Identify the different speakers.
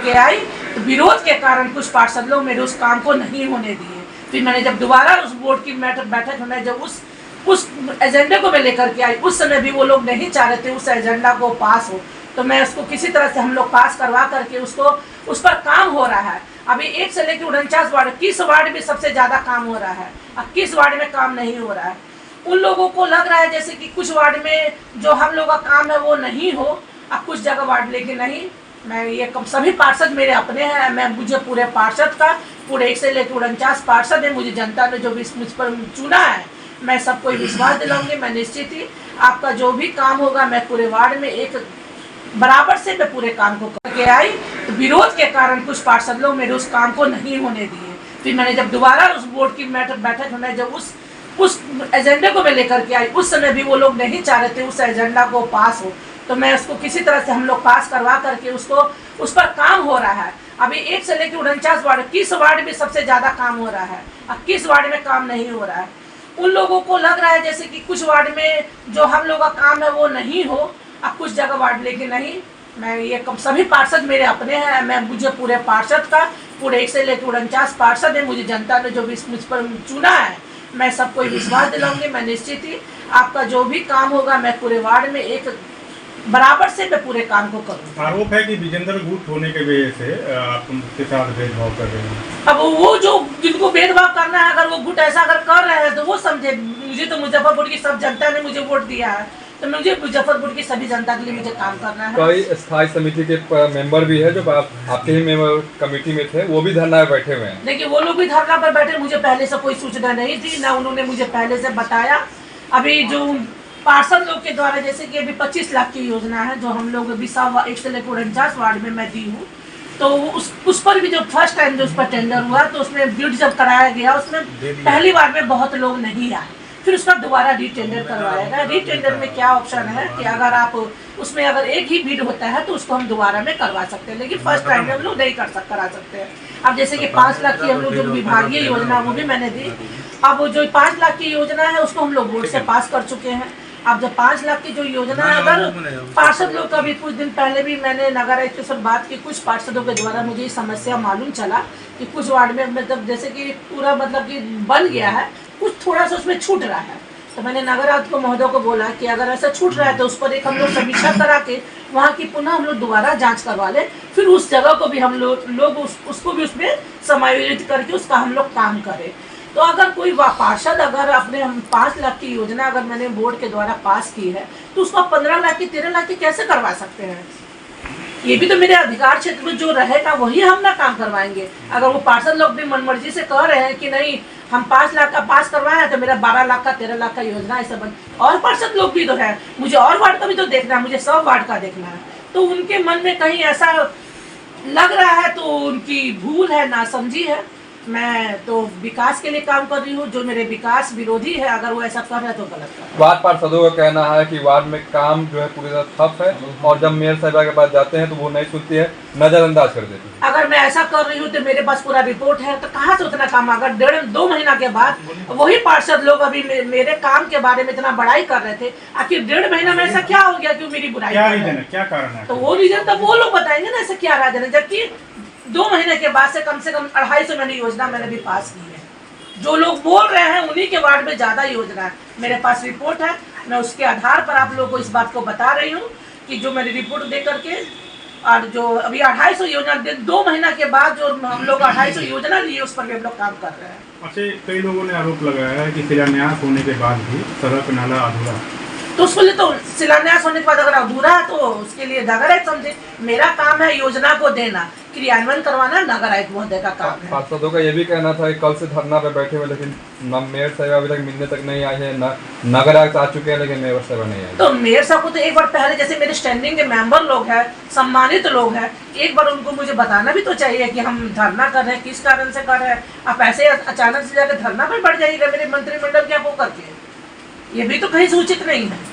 Speaker 1: करके आई तो विरोध के कारण कुछ पार्षद लोग मेरे उस काम को नहीं होने दिए। फिर मैंने जब दोबारा उस बोर्ड की बैठक में जब उस एजेंडे को मैं लेकर के आई, उस समय भी वो लोग नहीं चाह रहे थे उस एजेंडा को पास हो, तो मैं उसको किसी तरह से हम लोग पास करवा करके उसको उस पर काम हो रहा है। अभी 1 से लेकर 49 वार्ड, 21 वार्ड में सबसे ज़्यादा काम हो रहा है, 21 वार्ड में काम नहीं हो रहा है। उन लोगों को लग रहा है जैसे कि कुछ वार्ड में जो हम लोग का काम है वो नहीं हो, अब कुछ जगह वार्ड लेके नहीं। मैं ये सभी पार्षद मेरे अपने हैं, मैं मुझे पूरे पार्षद का पूरे 1 से लेकर 49 पार्षद है, मुझे जनता ने जो भी मुझ पर चुना है, मैं सबको विश्वास दिलाऊंगी। मैं निश्चित ही आपका जो भी काम होगा मैं पूरे वार्ड में एक बराबर से मैं पूरे काम को करके आई तो विरोध के कारण कुछ पार्षद लोग मेरे उस काम को नहीं होने दिए। फिर मैंने जब दोबारा उस बोर्ड की बैठक में जब उस एजेंडे को मैं लेकर के आई, उस समय भी वो लोग नहीं चाह रहे थे उस एजेंडा को पास हो, तो मैं उसको किसी तरह से हम लोग पास करवा करके उसको उस पर काम हो रहा है। अभी 1 से लेकर 49 वार्ड, 21 वार्ड में सबसे ज़्यादा काम हो रहा है, 21 वार्ड में काम नहीं हो रहा है। उन लोगों को लग रहा है जैसे कि कुछ वार्ड में जो हम लोग का काम है वो नहीं हो, अब कुछ जगह वार्ड लेके नहीं। मैं ये सभी पार्षद मेरे अपने हैं, मैं मुझे पूरे पार्षद का पूरे 1 से लेकर 49 पार्षद है, मुझे जनता ने जो भी मुझ पर चुना है, मैं सबको विश्वास दिलाऊंगी। मैं निश्चित ही आपका जो भी काम होगा मैं पूरे वार्ड में एक बराबर से मैं पूरे काम को करूँ।
Speaker 2: आरोप है कि विजेंद्र गुट होने के वजह से आप उनके साथ भेदभाव कर रहे हैं।
Speaker 1: अब वो जो जिनको भेदभाव करना है, अगर वो गुट ऐसा अगर कर रहे हैं तो वो समझे। मुझे तो मुजफ्फरपुर की सब जनता ने मुझे वोट दिया है, तो मुझे मुजफ्फरपुर की सभी जनता के लिए मुझे काम करना है।
Speaker 3: कई स्थायी समिति के मेंबर भी है जो आपके ही मेंबर कमेटी में थे, वो भी धरना पे बैठे हुए हैं।
Speaker 1: देखिए वो लोग भी धरना पर बैठे, मुझे पहले से कोई सूचना नहीं थी, ना उन्होंने मुझे पहले से बताया। अभी जो पार्षद लोग के द्वारा जैसे कि अभी 25 लाख की योजना है जो हम लोग अभी 1 से लेकर 49 वार्ड में मैं दी हूँ, तो उस पर भी जो फर्स्ट टाइम जो उस पर टेंडर हुआ तो उसमें बिड जब कराया गया उसमें पहली बार में बहुत लोग नहीं आए, फिर उसका दोबारा रीटेंडर करवाया गया। रीटेंडर में क्या ऑप्शन है कि अगर आप उसमें अगर एक ही बिड होता है तो उसको हम दोबारा में करवा सकते हैं, लेकिन फर्स्ट टाइम में हम लोग नहीं करा सकते हैं। अब जैसे कि 5 लाख की हम लोग जो विभागीय योजना वो भी मैंने दी, अब जो 5 लाख की योजना है उसको हम लोग बोर्ड से पास कर चुके हैं। अब जब 5 लाख की जो योजना है, अगर पार्षद लोग का भी कुछ दिन पहले भी मैंने नगर आयुक्त के साथ बात की, कुछ पार्षदों के द्वारा मुझे ये समस्या मालूम चला कि कुछ वार्ड में मतलब जैसे कि पूरा मतलब कि बन गया है, कुछ थोड़ा सा उसमें छूट रहा है, तो मैंने नगर आयुक्त को महोदय को बोला कि अगर ऐसा छूट रहा है तो उस पर एक हम लोग समीक्षा करा के वहाँ की पुनः हम लोग दोबारा जांच करवा लें, फिर उस जगह को भी हम लोग उसको भी उसमें समायोजित करके उसका हम लोग काम करें। तो अगर कोई पार्षद अगर अपने 5 लाख की योजना अगर मैंने बोर्ड के द्वारा पास की है तो उसको 15 लाख की 13 लाख की कैसे करवा सकते हैं? ये भी तो मेरे अधिकार क्षेत्र में जो रहेगा वही हम ना काम करवाएंगे। अगर वो पार्षद लोग भी मनमर्जी से कह रहे हैं कि नहीं हम 5 लाख का पास करवाए हैं तो मेरा 12 लाख का 13 लाख का योजना ऐसा बन, और पार्षद लोग भी तो है, मुझे और वार्ड का भी तो देखना है, मुझे 100 वार्ड का देखना है, तो उनके मन में कहीं ऐसा लग रहा है तो उनकी भूल है, नासमझी है। मैं तो विकास के लिए काम कर रही हूँ, जो मेरे विकास विरोधी है अगर वो ऐसा कर रहा है तो गलत कर।
Speaker 3: वार्ड पार्षदों का कहना है कि वार्ड में काम जो है पूरी तरह ठप है और जब मेयर साहिबा के पास जाते हैं तो वो नहीं सुनती है, नजरअंदाज कर देती है।
Speaker 1: अगर मैं ऐसा कर रही हूँ तो मेरे पास पूरा रिपोर्ट है, तो कहाँ से उतना काम? अगर 1.5-2 महीना के बाद वही पार्षद लोग अभी मेरे काम के बारे में इतना बड़ाई कर रहे थे, आखिर 1.5 महीना में ऐसा क्या हो गया कि मेरी बुराई?
Speaker 2: क्या कारण है?
Speaker 1: तो वो रीजन तब वो लोग बताएंगे ना ऐसा क्या राजन है, जबकि 2 महीने के बाद से कम 250 मैंने योजना मैंने भी पास की है। जो लोग बोल रहे हैं उन्हीं के वार्ड में ज्यादा योजना है, मेरे पास रिपोर्ट है, मैं उसके आधार पर आप लोगों को इस बात को बता रही हूँ कि जो मैंने रिपोर्ट दे करके और जो अभी 250 योजना 2 महीना के बाद जो हम लोग 250 योजना लिए उस पर भी हम लोग काम कर रहे हैं।
Speaker 2: अच्छा, कई लोगों ने आरोप लगाया है कि शिलान्यास होने के बाद भी सड़क नाला अधूरा,
Speaker 1: तो उसके लिए तो शिलान्यास होने के बाद अगर अधूरा है तो उसके लिए नगर आयुक्त समझे। मेरा काम है योजना को देना, क्रियान्वयन करवाना नगर आयुक्त महोदय का काम है।
Speaker 3: पार्षदों का ये भी कहना था कि कल से धरना पे बैठे हुए लेकिन मेयर साहब अभी तक मिलने तक नहीं आए हैं, नगर आयुक्त आ चुके हैं लेकिन मेयर साहब नहीं आए।
Speaker 1: तो मेयर साहब को तो एक बार पहले जैसे मेरे स्टैंडिंग के मेंबर लोग हैं, सम्मानित लोग हैं, एक बार उनको मुझे बताना भी तो चाहिए कि हम धरना कर रहे हैं, किस कारण से कर रहे हैं। आप ऐसे अचानक से जाकर धरना पर बढ़ जाइएगा मेरे मंत्रिमंडल के आप वो करके, ये भी तो कहीं से उचित नहीं है।